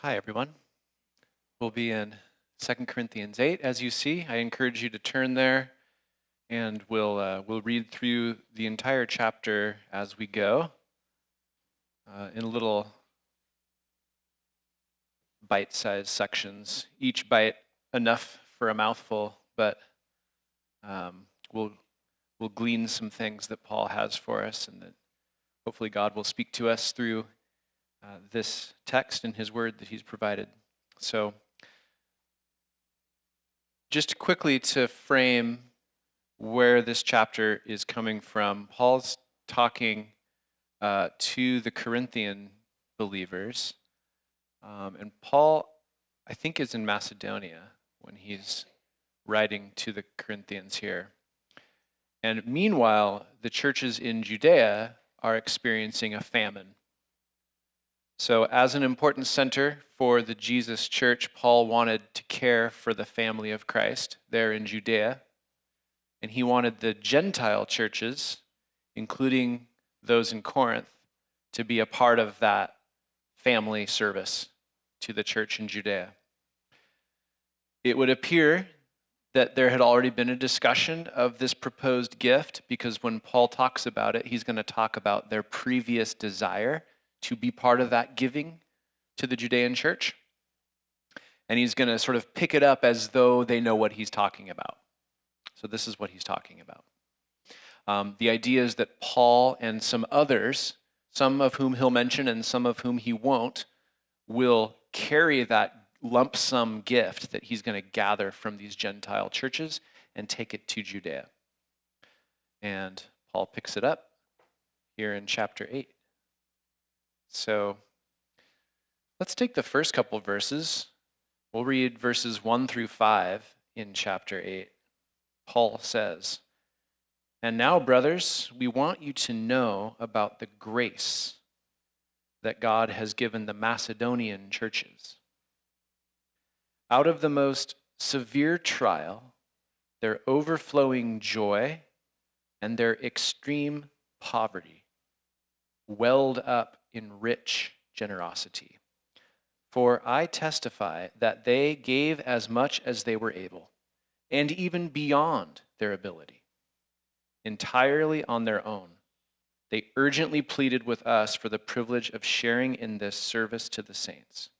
Hi, everyone. We'll be in 2 Corinthians 8, as you see. I encourage you to turn there, and we'll read through the entire chapter as we go in little bite-sized sections. Each bite enough for a mouthful, but um, we'll glean some things that Paul has for us, and that hopefully God will speak to us through this text and His Word that He's provided. So, just quickly to frame where this chapter is coming from, Paul's talking to the Corinthian believers. And Paul, I think, is in Macedonia when he's writing to the Corinthians here. And meanwhile, the churches in Judea are experiencing a famine. So, as an important center for the Jesus church, Paul wanted to care for the family of Christ there in Judea. And he wanted the Gentile churches, including those in Corinth, to be a part of that family service to the church in Judea. It would appear that there had already been a discussion of this proposed gift, because when Paul talks about it, he's going to talk about their previous desire to be part of that giving to the Judean church. And he's going to sort of pick it up as though they know what he's talking about. So this is what he's talking about. The idea is that Paul and some others, some of whom he'll mention and some of whom he won't, will carry that lump sum gift that he's going to gather from these Gentile churches and take it to Judea. And Paul picks it up here in chapter 8. So let's take the first couple verses. We'll read verses 1 through 5 in chapter 8. Paul says, "And now, brothers, we want you to know about the grace that God has given the Macedonian churches. Out of the most severe trial, their overflowing joy and their extreme poverty welled up in rich generosity. For I testify that they gave as much as they were able, and even beyond their ability, entirely on their own. They urgently pleaded with us for the privilege of sharing in this service to the saints.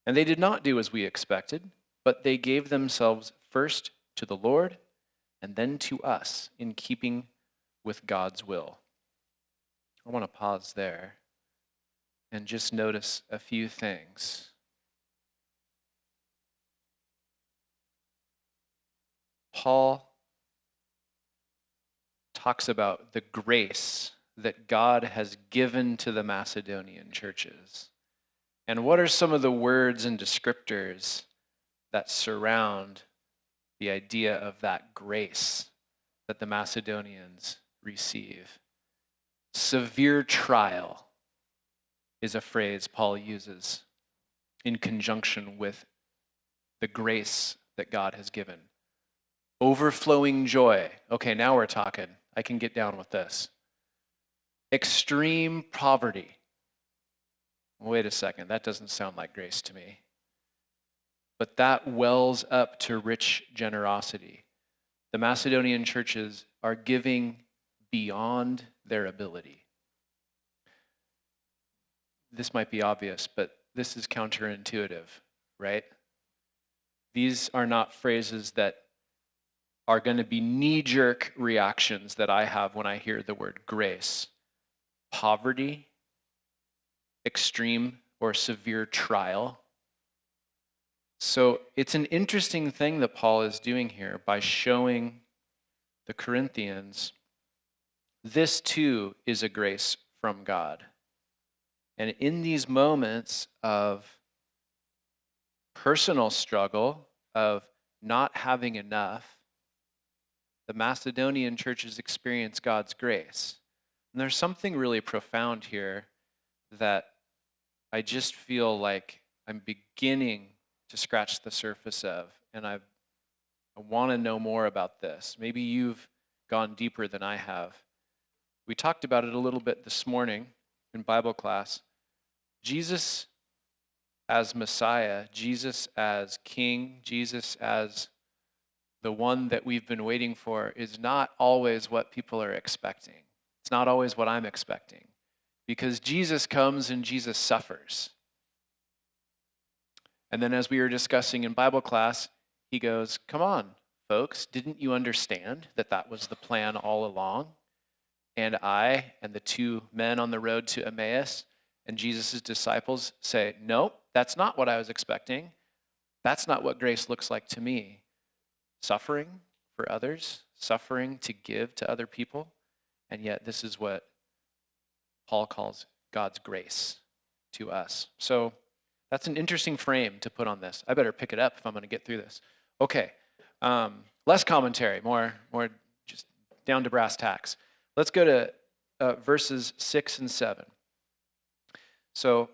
And they did not do as we expected, but they gave themselves first to the Lord and then to us in keeping with God's will." I want to pause there and just notice a few things. Paul talks about the grace that God has given to the Macedonian churches. And what are some of the words and descriptors that surround the idea of that grace that the Macedonians receive? Severe trial is a phrase Paul uses in conjunction with the grace that God has given. Overflowing joy. Okay, now we're talking. I can get down with this. Extreme poverty. Wait a second, that doesn't sound like grace to me. But that wells up to rich generosity. The Macedonian churches are giving beyond their ability. This might be obvious, but this is counterintuitive, right? These are not phrases that are going to be knee-jerk reactions that I have when I hear the word grace. Poverty, extreme or severe trial. So it's an interesting thing that Paul is doing here by showing the Corinthians this too is a grace from God. And in these moments of personal struggle, of not having enough, the Macedonian churches experience God's grace. And there's something really profound here that I just feel like I'm beginning to scratch the surface of, and I want to know more about this. Maybe you've gone deeper than I have. We talked about it a little bit this morning in Bible class. Jesus as Messiah, Jesus as King, Jesus as the one that we've been waiting for is not always what people are expecting. It's not always what I'm expecting. Because Jesus comes and Jesus suffers. And then as we were discussing in Bible class, he goes, come on, folks, didn't you understand that that was the plan all along? And I and the two men on the road to Emmaus and Jesus' disciples say, no, that's not what I was expecting. That's not what grace looks like to me. Suffering for others, suffering to give to other people. And yet this is what Paul calls God's grace to us. So that's an interesting frame to put on this. I better pick it up if I'm going to get through this. Okay, less commentary, more just down to brass tacks. Let's go to verses 6 and 7. So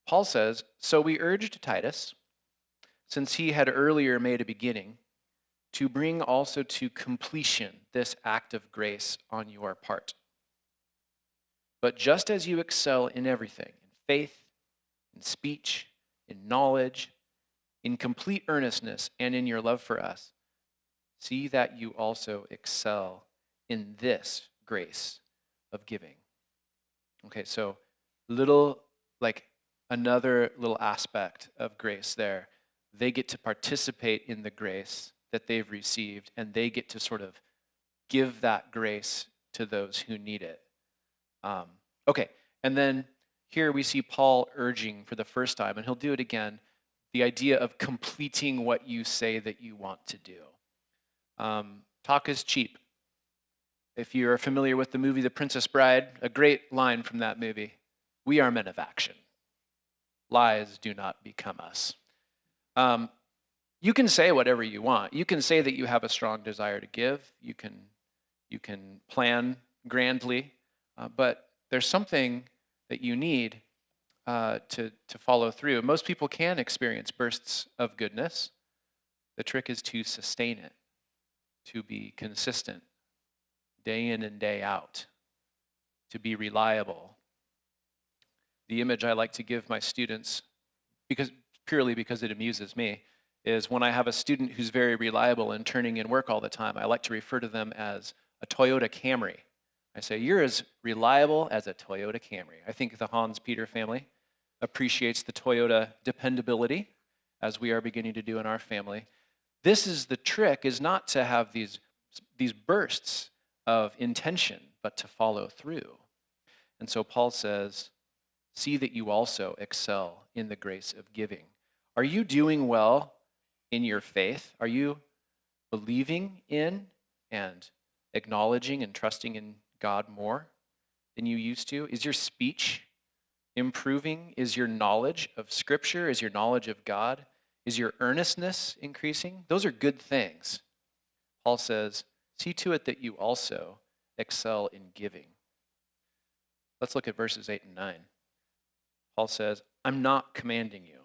Paul says, so we urged Titus, since he had earlier made a beginning, to bring also to completion this act of grace on your part. But just as you excel in everything, in faith, in speech, in knowledge, in complete earnestness, and in your love for us, see that you also excel in this grace of giving. Okay, so another little aspect of grace there. They get to participate in the grace that they've received, and they get to sort of give that grace to those who need it. Okay, and then here we see Paul urging for the first time, and he'll do it again, the idea of completing what you say that you want to do. Talk is cheap. If you're familiar with the movie The Princess Bride, a great line from that movie, we are men of action. Lies do not become us. You can say whatever you want. You can say that you have a strong desire to give. You can plan grandly, but there's something that you need to follow through. Most people can experience bursts of goodness. The trick is to sustain it, to be consistent, day in and day out, to be reliable. The image I like to give my students, purely because it amuses me, is when I have a student who's very reliable and turning in work all the time, I like to refer to them as a Toyota Camry. I say, you're as reliable as a Toyota Camry. I think the Hans-Peter family appreciates the Toyota dependability, as we are beginning to do in our family. This is the trick, is not to have these bursts of intention, but to follow through. And so Paul says, see that you also excel in the grace of giving. Are you doing well in your faith? Are you believing in and acknowledging and trusting in God more than you used to? Is your speech improving? Is your knowledge of Scripture? Is your knowledge of God? Is your earnestness increasing? Those are good things. Paul says, see to it that you also excel in giving. Let's look at verses 8 and 9. Paul says, I'm not commanding you,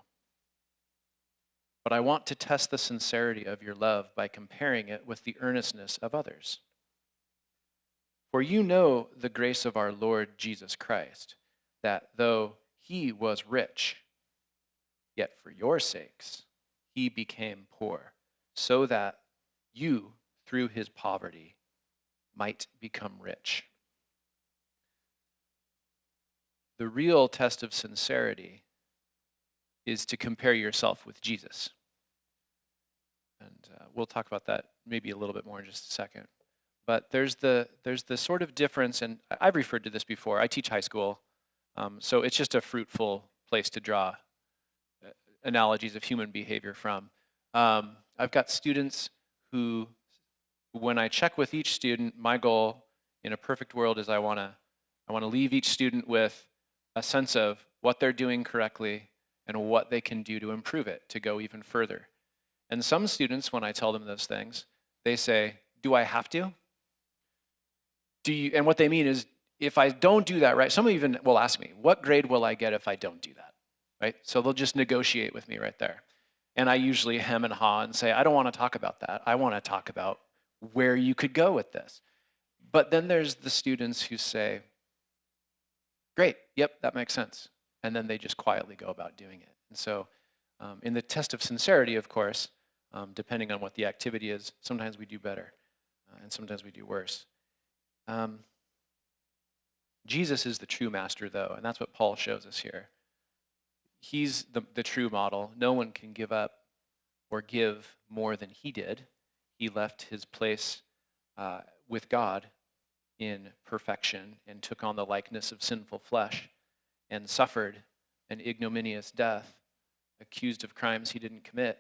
but I want to test the sincerity of your love by comparing it with the earnestness of others. For you know the grace of our Lord Jesus Christ, that though he was rich, yet for your sakes he became poor, so that you, through his poverty, might become rich. The real test of sincerity is to compare yourself with Jesus. And we'll talk about that maybe a little bit more in just a second. But there's the sort of difference, and I've referred to this before. I teach high school, so it's just a fruitful place to draw analogies of human behavior from. I've got students who, when I check with each student, my goal in a perfect world is I want to leave each student with a sense of what they're doing correctly and what they can do to improve it, to go even further. And some students, when I tell them those things, they say, do I have to? And what they mean is, if I don't do that right, some even will ask me, what grade will I get if I don't do that? Right? So they'll just negotiate with me right there. And I usually hem and haw and say, I don't want to talk about that. I want to talk about where you could go with this. But then there's the students who say, great, yep, that makes sense. and then they just quietly go about doing it. And so in the test of sincerity, of course, depending on what the activity is, sometimes we do better and sometimes we do worse. Jesus is the true master, though, and that's what Paul shows us here. He's the true model. No one can give up or give more than he did. He left his place with God in perfection and took on the likeness of sinful flesh and suffered an ignominious death, accused of crimes he didn't commit,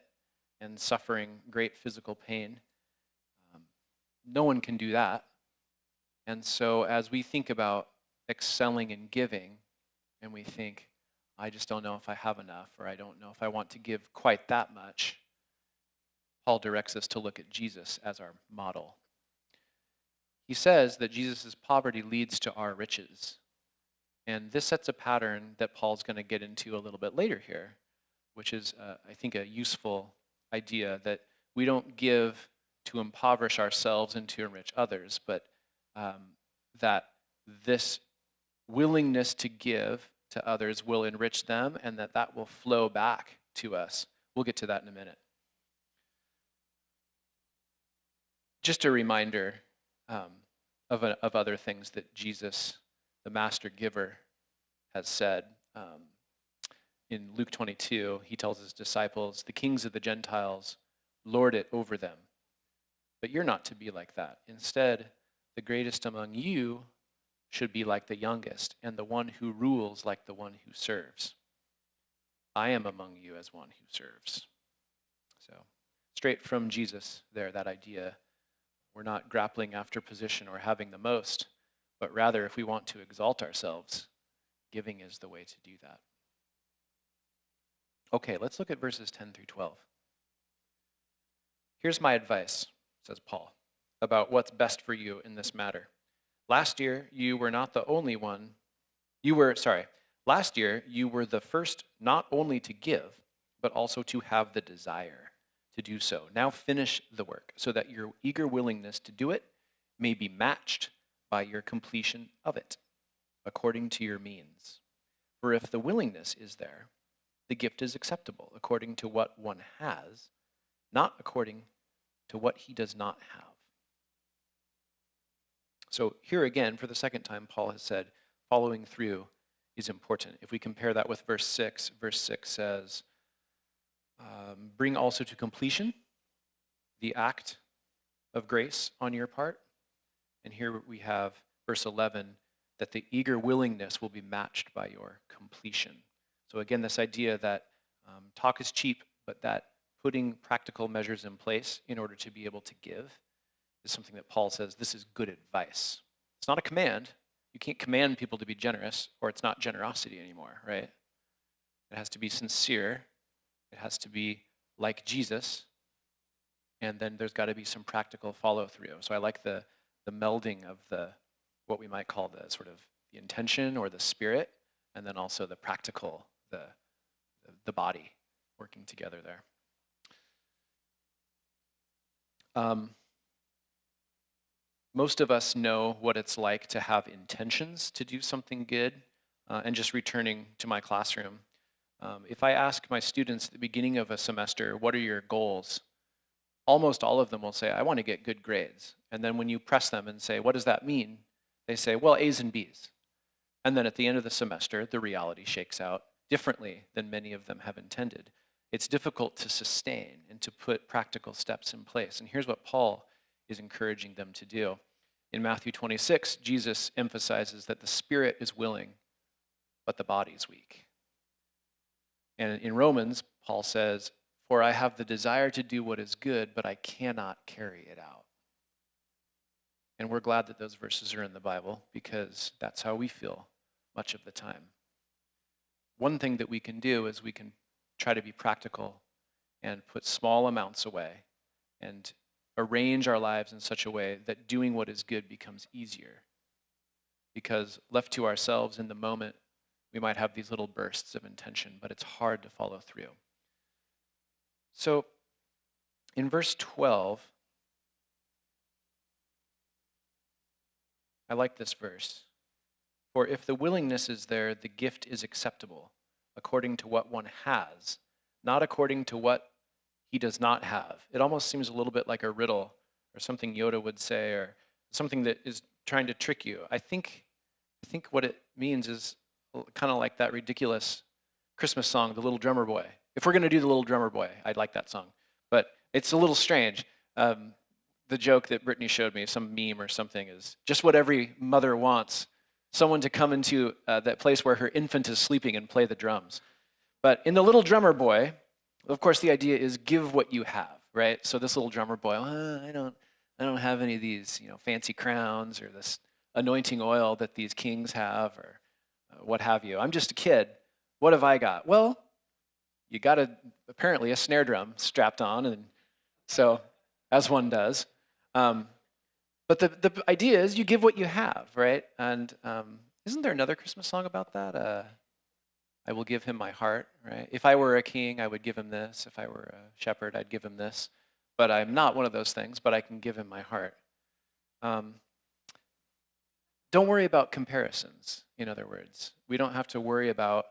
and suffering great physical pain. No one can do that. And so as we think about excelling in giving, and we think, I just don't know if I have enough, or I don't know if I want to give quite that much, Paul directs us to look at Jesus as our model. He says that Jesus' poverty leads to our riches. And this sets a pattern that Paul's going to get into a little bit later here, which is, I think, a useful idea that we don't give to impoverish ourselves and to enrich others, but that this willingness to give to others will enrich them and that will flow back to us. We'll get to that in a minute. Just a reminder of other things that Jesus, the master giver, has said. In Luke 22, he tells his disciples, the kings of the Gentiles lord it over them. But you're not to be like that. Instead, the greatest among you should be like the youngest, and the one who rules like the one who serves. I am among you as one who serves. So, straight from Jesus there, that idea. We're not grappling after position or having the most, but rather if we want to exalt ourselves, giving is the way to do that. Okay, let's look at verses 10 through 12. Here's my advice, says Paul, about what's best for you in this matter. Last year, you were the first not only to give, but also to have the desire to do so. Now finish the work, so that your eager willingness to do it may be matched by your completion of it, according to your means. For if the willingness is there, the gift is acceptable, according to what one has, not according to what he does not have. So here again, for the second time, Paul has said, following through is important. If we compare that with verse 6 says, bring also to completion the act of grace on your part. And here we have verse 11, that the eager willingness will be matched by your completion. So again, this idea that talk is cheap, but that putting practical measures in place in order to be able to give is something that Paul says, this is good advice. It's not a command. You can't command people to be generous, or it's not generosity anymore, right? It has to be sincere. It has to be like Jesus. And then there's got to be some practical follow-through. So I like the melding of what we might call the sort of the intention or the spirit, and then also the practical, the body working together there. Most of us know what it's like to have intentions to do something good. And just returning to my classroom, if I ask my students at the beginning of a semester, what are your goals? Almost all of them will say, I want to get good grades. And then when you press them and say, what does that mean? They say, well, A's and B's. And then at the end of the semester, the reality shakes out differently than many of them have intended. It's difficult to sustain and to put practical steps in place. And here's what Paul is encouraging them to do. In Matthew 26, Jesus emphasizes that the spirit is willing, but the body is weak. And in Romans, Paul says, for I have the desire to do what is good, but I cannot carry it out. And we're glad that those verses are in the Bible, because that's how we feel much of the time. One thing that we can do is we can try to be practical and put small amounts away and arrange our lives in such a way that doing what is good becomes easier. Because left to ourselves in the moment, we might have these little bursts of intention, but it's hard to follow through. So in verse 12, I like this verse. For if the willingness is there, the gift is acceptable, according to what one has, not according to what he does not have. It almost seems a little bit like a riddle or something Yoda would say or something that is trying to trick you. I think what it means is kind of like that ridiculous Christmas song, The Little Drummer Boy. If we're going to do The Little Drummer Boy, I'd like that song. But it's a little strange. The joke that Brittany showed me, some meme or something, is just what every mother wants, someone to come into that place where her infant is sleeping and play the drums. But in The Little Drummer Boy, of course, the idea is give what you have, right? So this little drummer boy, I don't have any of these, fancy crowns or this anointing oil that these kings have or what have you. I'm just a kid. What have I got? Well, you got apparently a snare drum strapped on, and so as one does. But the idea is you give what you have, right? And isn't there another Christmas song about that? I will give him my heart, right? If I were a king, I would give him this. If I were a shepherd, I'd give him this. But I'm not one of those things, but I can give him my heart. Don't worry about comparisons, in other words. We don't have to worry about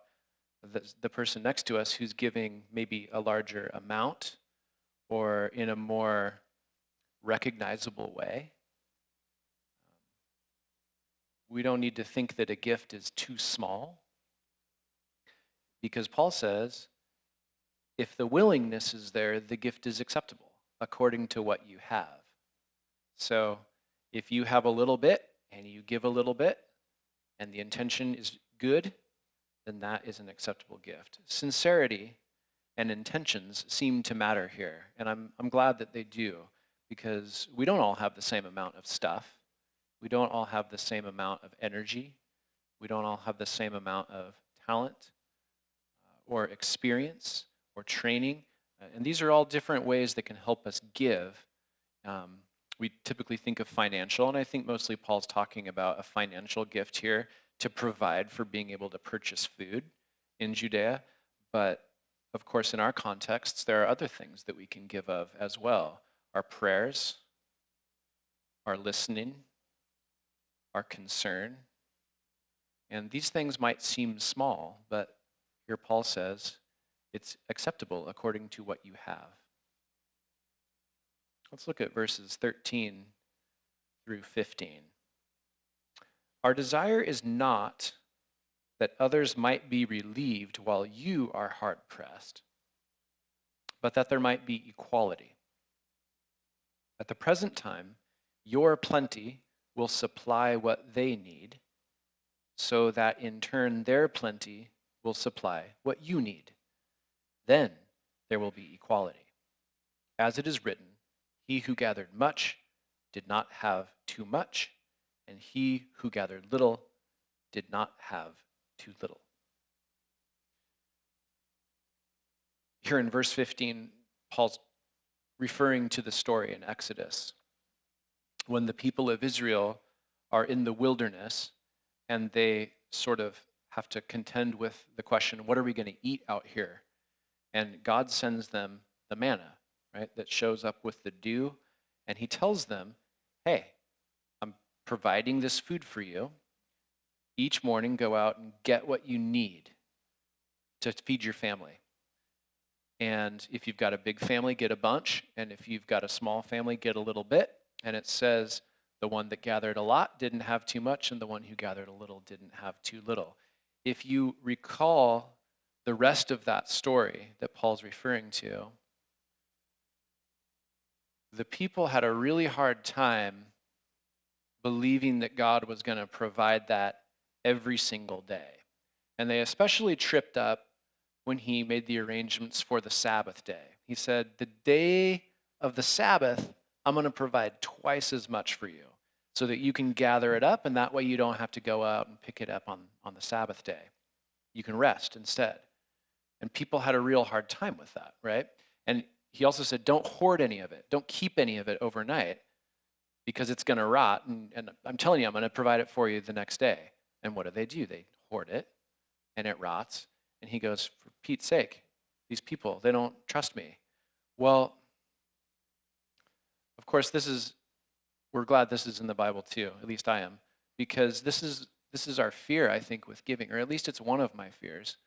the person next to us who's giving maybe a larger amount or in a more recognizable way. We don't need to think that a gift is too small, because Paul says, if the willingness is there, the gift is acceptable according to what you have. So if you have a little bit and you give a little bit and the intention is good, then that is an acceptable gift. Sincerity and intentions seem to matter here, and I'm glad that they do, because we don't all have the same amount of stuff. We don't all have the same amount of energy. We don't all have the same amount of talent or experience or training. And these are all different ways that can help us give. We typically think of financial, and I think mostly Paul's talking about a financial gift here to provide for being able to purchase food in Judea. But of course, in our contexts, there are other things that we can give of as well. Our prayers, our listening, our concern. And these things might seem small, but here Paul says it's acceptable according to what you have. Let's look at verses 13 through 15. Our desire is not that others might be relieved while you are hard-pressed, but that there might be equality. At the present time, your plenty will supply what they need, so that in turn their plenty will supply what you need. Then there will be equality. As it is written, he who gathered much did not have too much, and he who gathered little did not have too little. Here in verse 15, Paul's referring to the story in Exodus when the people of Israel are in the wilderness and they sort of have to contend with the question, what are we going to eat out here? And God sends them the manna, right, that shows up with the dew, and he tells them, hey, I'm providing this food for you. Each morning, go out and get what you need to feed your family. And if you've got a big family, get a bunch. And if you've got a small family, get a little bit. And it says the one that gathered a lot didn't have too much, and the one who gathered a little didn't have too little. If you recall the rest of that story that Paul's referring to, the people had a really hard time believing that God was going to provide that every single day. And they especially tripped up when he made the arrangements for the Sabbath day. He said, the day of the Sabbath, I'm going to provide twice as much for you so that you can gather it up, and that way you don't have to go out and pick it up on the Sabbath day. You can rest instead. And people had a real hard time with that, right? And he also said, don't hoard any of it. Don't keep any of it overnight because it's going to rot. And I'm telling you, I'm going to provide it for you the next day. And what do? They hoard it, and it rots. And he goes, for Pete's sake, these people, they don't trust me. Well, of course, we're glad this is in the Bible too, at least I am, because this is this is our fear, I think, with giving, or at least it's one of my fears,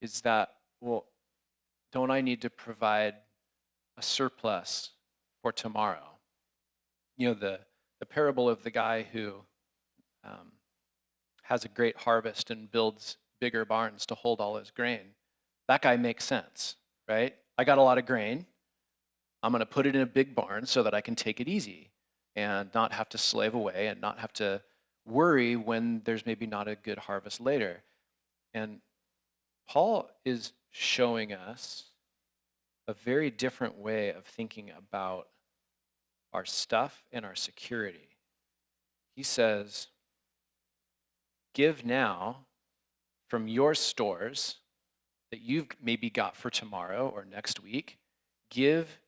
is that, well, don't I need to provide a surplus for tomorrow? You know, the parable of the guy who um, has a great harvest and builds bigger barns to hold all his grain. That guy makes sense, right? I got a lot of grain. I'm going to put it in a big barn so that I can take it easy and not have to slave away and not have to worry when there's maybe not a good harvest later. And Paul is showing us a very different way of thinking about our stuff and our security. He says, give now from your stores that you've maybe got for tomorrow or next week. Give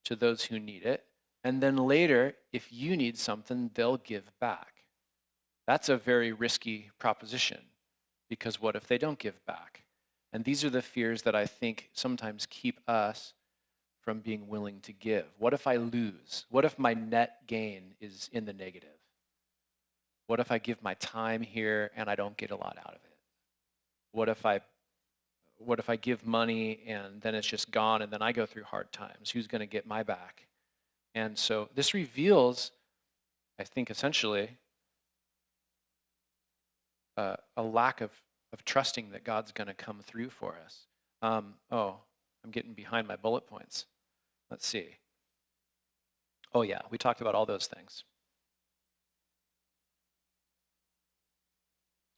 to those who need it. And then later, if you need something, they'll give back. That's a very risky proposition, because what if they don't give back? And these are the fears that I think sometimes keep us from being willing to give. What if I lose? What if my net gain is in the negative? What if I give my time here and I don't get a lot out of it? What if I give money and then it's just gone and then I go through hard times? Who's going to get my back? And so this reveals, I think, essentially a lack of trusting that God's going to come through for us. I'm getting behind my bullet points. Let's see. Oh yeah, we talked about all those things.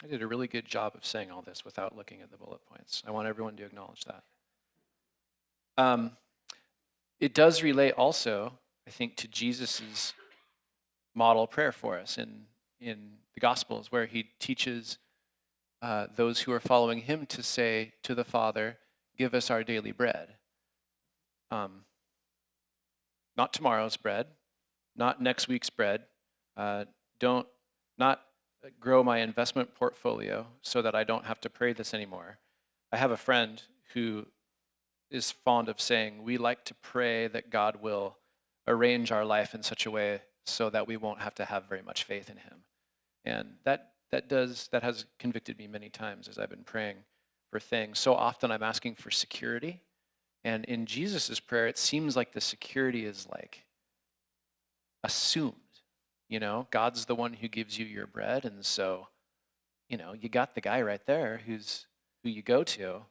I did a really good job of saying all this without looking at the bullet points. I want everyone to acknowledge that. It does relate also, I think, to Jesus's model prayer for us in the Gospels, where he teaches those who are following him to say to the Father, give us our daily bread. Not tomorrow's bread, not next week's bread. Not grow my investment portfolio so that I don't have to pray this anymore. I have a friend who is fond of saying, we like to pray that God will arrange our life in such a way so that we won't have to have very much faith in him. And that has convicted me many times as I've been praying for things. So often I'm asking for security. And in Jesus' prayer, it seems like the security is like assumed. You know, God's the one who gives you your bread. And so, you know, you got the guy right there who you go to.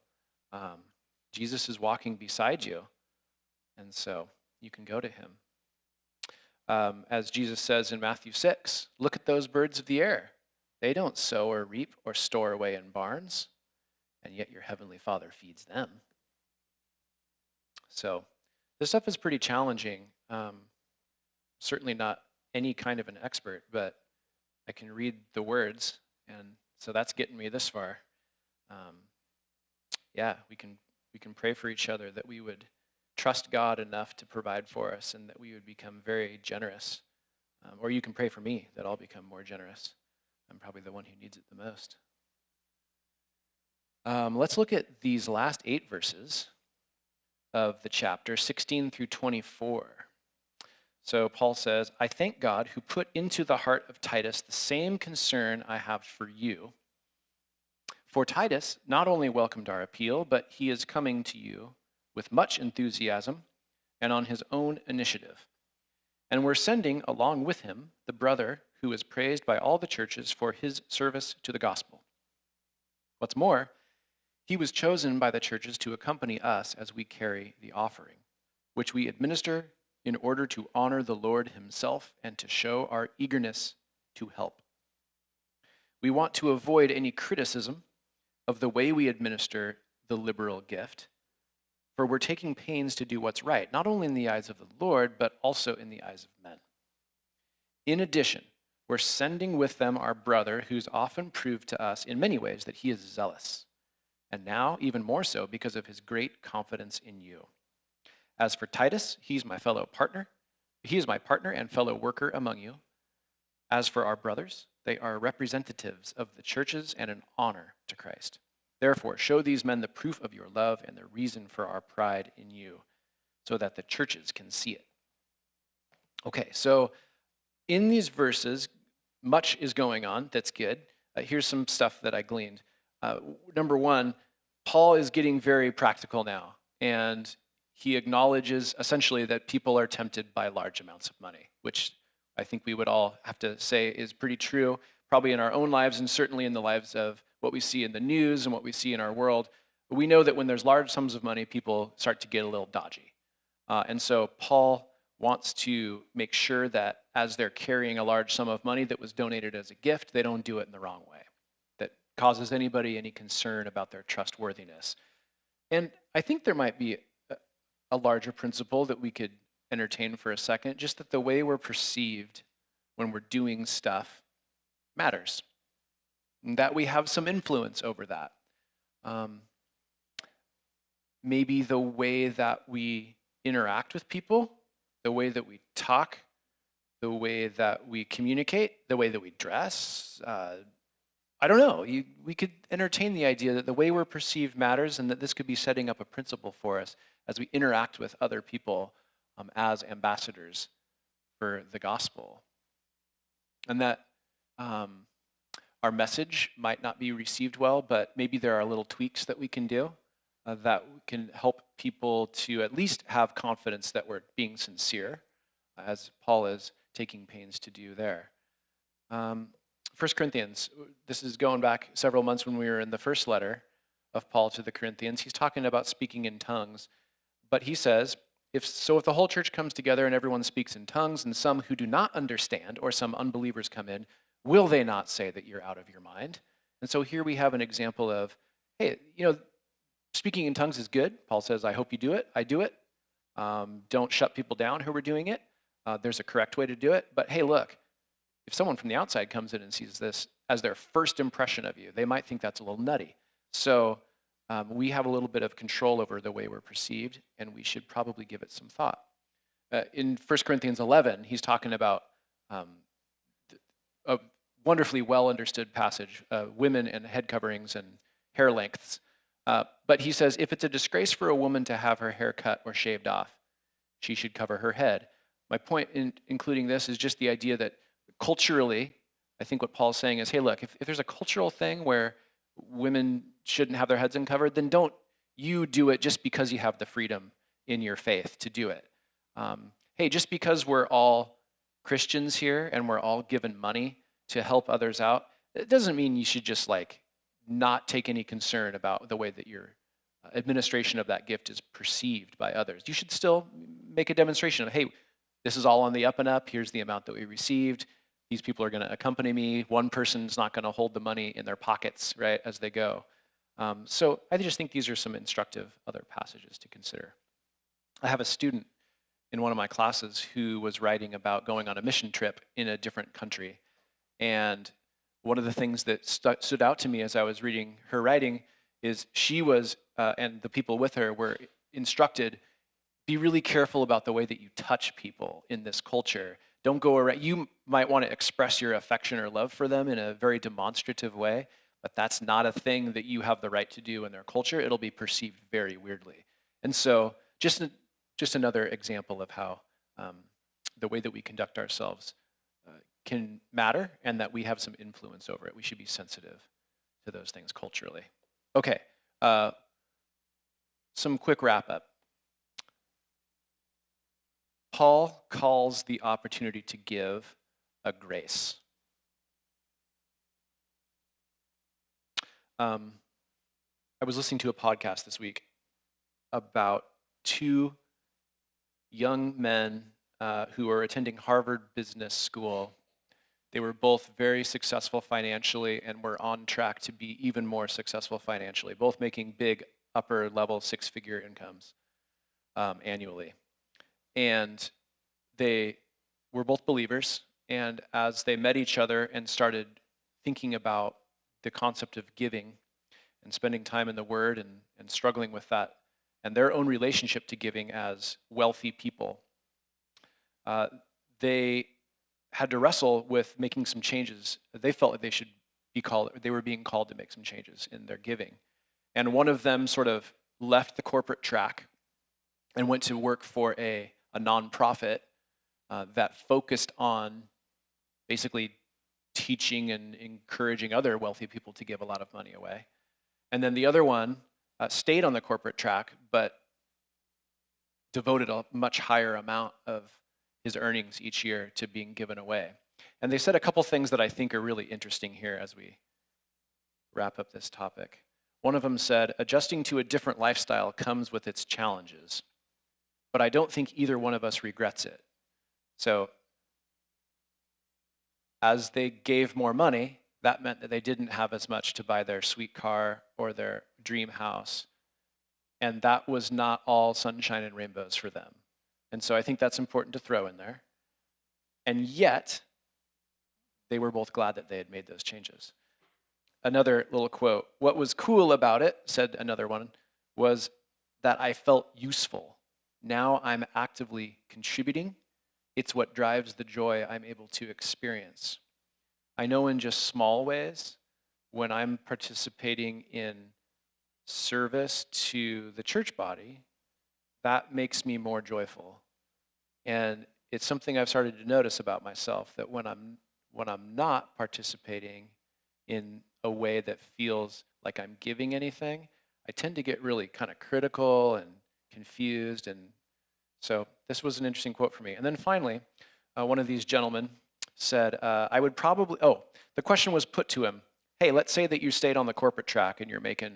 Jesus is walking beside you. And so you can go to him. As Jesus says in Matthew 6, look at those birds of the air. They don't sow or reap or store away in barns, and yet your heavenly Father feeds them. So this stuff is pretty challenging. Certainly not any kind of an expert, but I can read the words, and so that's getting me this far. We can pray for each other that we would trust God enough to provide for us and that we would become very generous. Or you can pray for me that I'll become more generous. I'm probably the one who needs it the most. Let's look at these last 8 verses of the chapter, 16 through 24. So Paul says, I thank God who put into the heart of Titus the same concern I have for you. For Titus not only welcomed our appeal, but he is coming to you with much enthusiasm and on his own initiative. And we're sending along with him the brother who is praised by all the churches for his service to the gospel. What's more, he was chosen by the churches to accompany us as we carry the offering, which we administer in order to honor the Lord himself and to show our eagerness to help. We want to avoid any criticism of the way we administer the liberal gift, for we're taking pains to do what's right, not only in the eyes of the Lord, but also in the eyes of men. In addition, we're sending with them our brother, who's often proved to us in many ways that he is zealous, and now even more so because of his great confidence in you. As for Titus, he is my partner and fellow worker among you. As for our brothers, they are representatives of the churches and an honor to Christ. Therefore, show these men the proof of your love and the reason for our pride in you, so that the churches can see it. Okay, so in these verses, much is going on that's good. Here's some stuff that I gleaned. Number one, Paul is getting very practical now, and he acknowledges essentially that people are tempted by large amounts of money, which I think we would all have to say is pretty true, probably in our own lives and certainly in the lives of what we see in the news and what we see in our world. We know that when there's large sums of money, people start to get a little dodgy. And so Paul wants to make sure that as they're carrying a large sum of money that was donated as a gift, they don't do it in the wrong way, that causes anybody any concern about their trustworthiness. And I think there might be a larger principle that we could entertain for a second, just that the way we're perceived when we're doing stuff matters, and that we have some influence over that. Maybe the way that we interact with people, the way that we talk, the way that we communicate, the way that we dress. I don't know. We could entertain the idea that the way we're perceived matters, and that this could be setting up a principle for us as we interact with other people as ambassadors for the gospel. And that our message might not be received well, but maybe there are little tweaks that we can do that can help people to at least have confidence that we're being sincere, as Paul is taking pains to do there. 1 Corinthians, this is going back several months when we were in the first letter of Paul to the Corinthians. He's talking about speaking in tongues, but he says, if the whole church comes together and everyone speaks in tongues, and some who do not understand or some unbelievers come in, will they not say that you're out of your mind? And so here we have an example of, hey, speaking in tongues is good. Paul says, I hope you do it. I do it. Don't shut people down who are doing it. There's a correct way to do it. But hey, look, if someone from the outside comes in and sees this as their first impression of you, they might think that's a little nutty. So we have a little bit of control over the way we're perceived, and we should probably give it some thought. In 1 Corinthians 11, he's talking about a wonderfully well-understood passage, women and head coverings and hair lengths. But he says, if it's a disgrace for a woman to have her hair cut or shaved off, she should cover her head. My point in including this is just the idea that culturally, I think what Paul's saying is, hey, look, if there's a cultural thing where women shouldn't have their heads uncovered, then don't you do it just because you have the freedom in your faith to do it. Hey, just because we're all Christians here and we're all given money to help others out, it doesn't mean you should just not take any concern about the way that your administration of that gift is perceived by others. You should still make a demonstration of, hey, this is all on the up and up. Here's the amount that we received. These people are going to accompany me. One person's not going to hold the money in their pockets, right, as they go. So I just think these are some instructive other passages to consider. I have a student in one of my classes who was writing about going on a mission trip in a different country. And one of the things that stood out to me as I was reading her writing is she was, and the people with her were instructed, be really careful about the way that you touch people in this culture. Don't go around. You might want to express your affection or love for them in a very demonstrative way, but that's not a thing that you have the right to do in their culture. It'll be perceived very weirdly. And so just another example of how the way that we conduct ourselves can matter, and that we have some influence over it. We should be sensitive to those things culturally. Okay, some quick wrap up. Paul calls the opportunity to give a grace. I was listening to a podcast this week about two young men who are attending Harvard Business School. They were both very successful financially and were on track to be even more successful financially, both making big upper-level six-figure incomes annually. And they were both believers, and as they met each other and started thinking about the concept of giving and spending time in the Word and struggling with that and their own relationship to giving as wealthy people, they had to wrestle with making some changes. They felt like they were being called to make some changes in their giving. And one of them sort of left the corporate track and went to work for a nonprofit that focused on basically teaching and encouraging other wealthy people to give a lot of money away. And then the other one stayed on the corporate track, but devoted a much higher amount of his earnings each year to being given away. And they said a couple things that I think are really interesting here as we wrap up this topic. One of them said, adjusting to a different lifestyle comes with its challenges, but I don't think either one of us regrets it. So as they gave more money, that meant that they didn't have as much to buy their sweet car or their dream house. And that was not all sunshine and rainbows for them. And so I think that's important to throw in there. And yet, they were both glad that they had made those changes. Another little quote, what was cool about it, said another one, was that I felt useful. Now I'm actively contributing. It's what drives the joy I'm able to experience. I know in just small ways, when I'm participating in service to the church body, that makes me more joyful. And it's something I've started to notice about myself, that when I'm not participating in a way that feels like I'm giving anything, I tend to get really kind of critical and confused. And so this was an interesting quote for me. And then finally, one of these gentlemen said, I would probably, the question was put to him, hey, let's say that you stayed on the corporate track and you're making,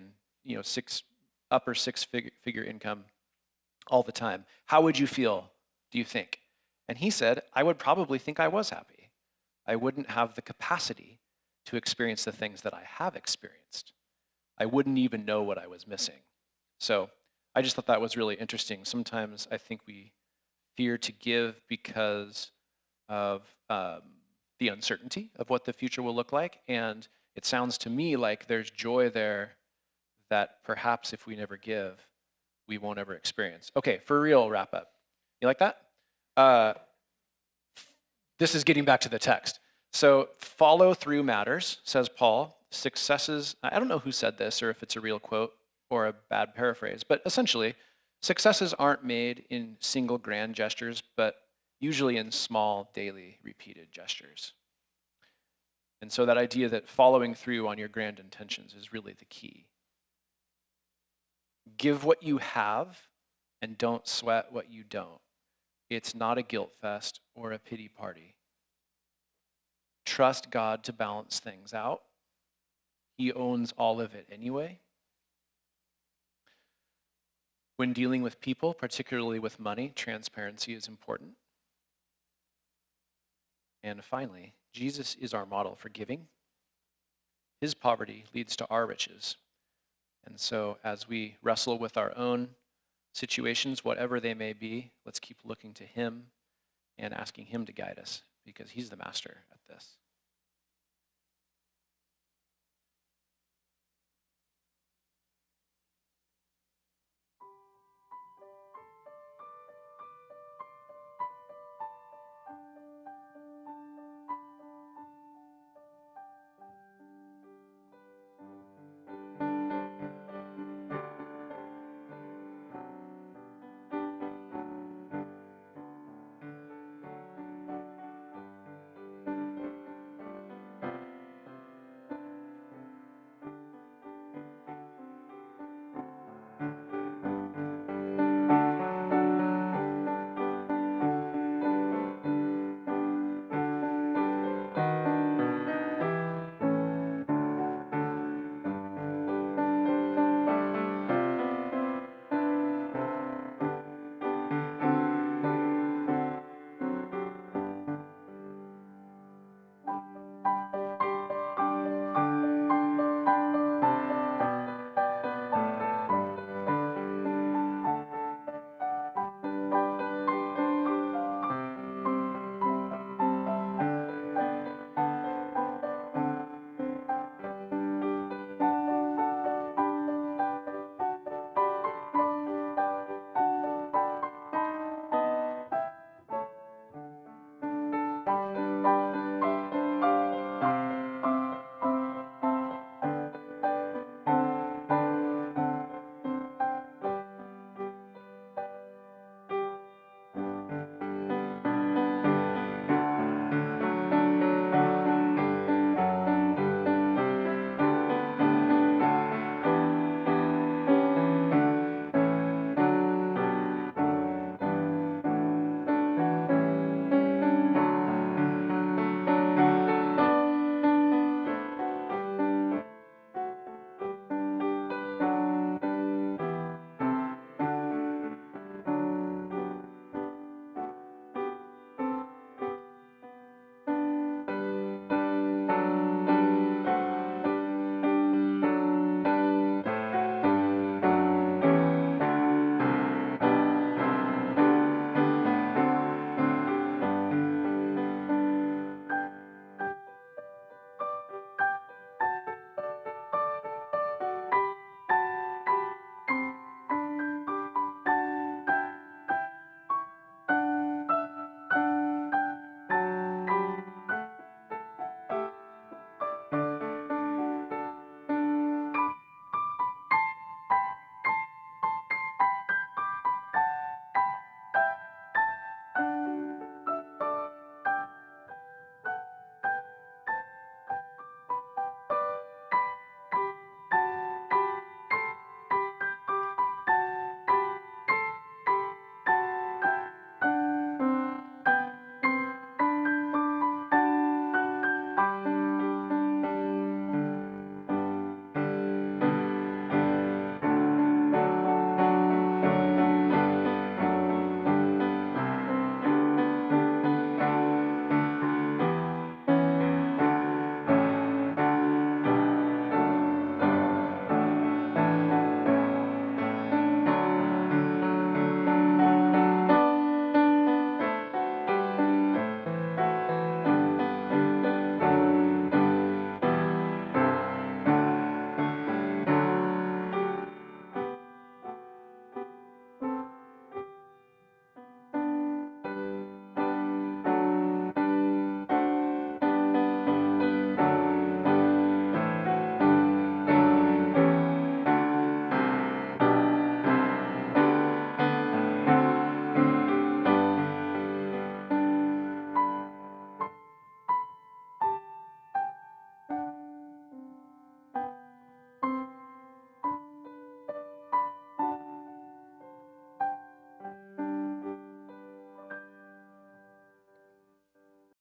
upper six-figure income all the time. How would you feel, do you think? And he said, I would probably think I was happy. I wouldn't have the capacity to experience the things that I have experienced. I wouldn't even know what I was missing. So I just thought that was really interesting. Sometimes I think we fear to give because of the uncertainty of what the future will look like. And it sounds to me like there's joy there that perhaps if we never give, we won't ever experience. Okay, for real wrap up. You like that? This is getting back to the text. So follow through matters, says Paul. Successes, I don't know who said this or if it's a real quote or a bad paraphrase, but essentially, successes aren't made in single grand gestures, but usually in small, daily, repeated gestures. And so that idea that following through on your grand intentions is really the key. Give what you have and don't sweat what you don't. It's not a guilt fest or a pity party. Trust God to balance things out. He owns all of it anyway. When dealing with people, particularly with money, transparency is important. And finally, Jesus is our model for giving. His poverty leads to our riches. And so as we wrestle with our own situations, whatever they may be, let's keep looking to him and asking him to guide us because he's the master at this.